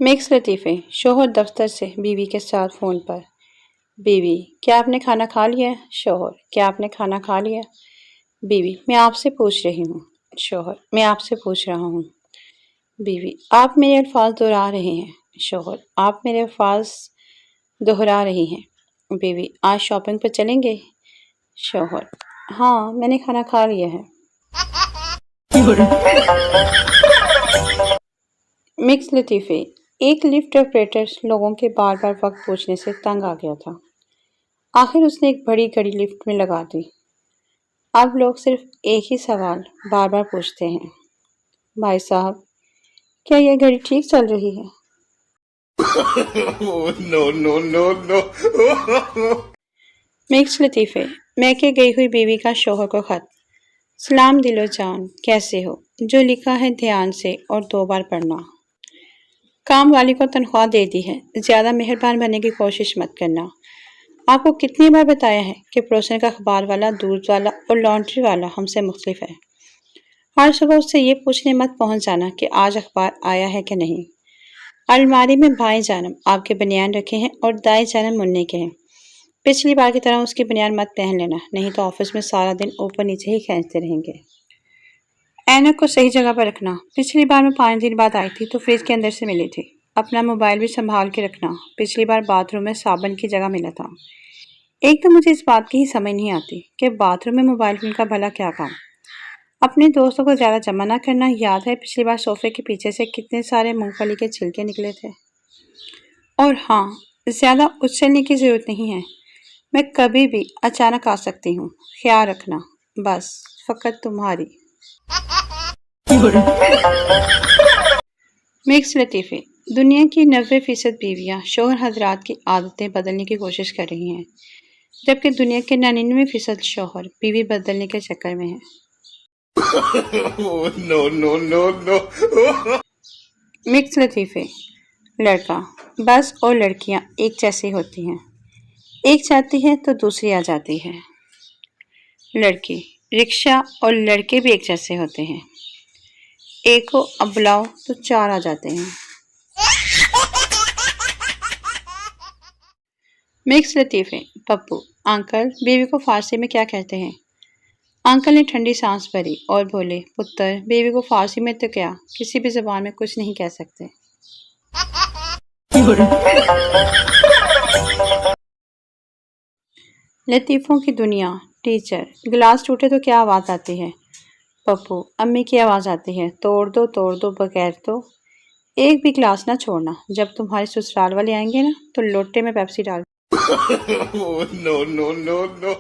Mix लतीफ़े। शोहर दफ्तर से बीवी के साथ फ़ोन पर। बीवी, क्या आपने खाना खा लिया? शोहर, क्या आपने खाना खा लिया? बीवी, मैं आपसे पूछ रही हूँ। शोहर, मैं आपसे पूछ रहा हूँ। बीवी, आप मेरे अल्फाज दोहरा रहे हैं। शोहर, आप मेरे अल्फाज दोहरा रही हैं। बीवी, आज शॉपिंग पर चलेंगे? शोहर, हाँ, मैंने खाना खा लिया है। मिक्स लतीफ़े। एक लिफ्ट ऑपरेटर लोगों के बार बार वक्त पूछने से तंग आ गया था। आखिर उसने एक बड़ी घड़ी लिफ्ट में लगा दी। अब लोग सिर्फ एक ही सवाल बार बार पूछते हैं, भाई साहब, क्या यह घड़ी ठीक चल रही है? No, no, no, no. Mix लतीफ़े। मैके गई हुई बीवी का शोहर को खत। सलाम दिलो जान, कैसे हो? जो लिखा है ध्यान से और 2 बार पढ़ना। काम वाली को तनख्वाह दे दी है, ज़्यादा मेहरबान बनने की कोशिश मत करना। आपको कितनी बार बताया है कि पड़ोसन का अखबार वाला, दूध वाला और लॉन्ड्री वाला हमसे मुख्तलिफ है। हर सुबह उससे ये पूछने मत पहुंच जाना कि आज अखबार आया है कि नहीं। अलमारी में बाएं जानब आपके बनियान रखे हैं और दाएं जानब मुन्ने के हैं। पिछली बार की तरह उसकी बनियान मत पहन लेना, नहीं तो ऑफिस में सारा दिन ऊपर नीचे ही खींचते रहेंगे। ऐनक को सही जगह पर रखना। पिछली बार मैं 5 दिन बाद आई थी तो फ्रिज के अंदर से मिली थी। अपना मोबाइल भी संभाल के रखना। पिछली बार बाथरूम में साबुन की जगह मिला था। एक तो मुझे इस बात की ही समझ नहीं आती कि बाथरूम में मोबाइल फोन का भला क्या काम। अपने दोस्तों को ज़्यादा जमा ना करना। याद है पिछली बार सोफे के पीछे से कितने सारे मूंगफली के छिलके निकले थे। और हाँ, ज़्यादा उछलने की ज़रूरत नहीं है। मैं कभी भी अचानक आ सकती हूँ, ख्याल रखना। बस फ़कत तुम्हारी। मिक्स लतीफ़े। दुनिया की 90% बीवियाँ शोहर हजरात की आदतें बदलने की कोशिश कर रही हैं, जबकि दुनिया के 99% शोहर बीवी बदलने के चक्कर में हैं। No, no, no, no. Mix लतीफ़े। लड़का, बस और लड़कियाँ एक जैसी होती हैं। एक जाती है तो दूसरी आ जाती है। लड़की, रिक्शा और लड़के भी एक जैसे होते हैं। एक को अब बुलाओ तो 4 आ जाते हैं। मिक्स लतीफ़े। पप्पू, अंकल बीवी को फारसी में क्या कहते हैं? अंकल ने ठंडी सांस भरी और बोले, पुत्र, बीवी को फारसी में तो क्या, किसी भी ज़बान में कुछ नहीं कह सकते। लतीफ़ों की दुनिया। टीचर, गिलास टूटे तो क्या आवाज़ आती है? पप्पू, अम्मी की आवाज़ आती है, तोड़ दो बगैर तो एक भी गिलास ना छोड़ना। जब तुम्हारे ससुराल वाले आएंगे ना तो लोटे में पेप्सी डाल। No, no, no, no.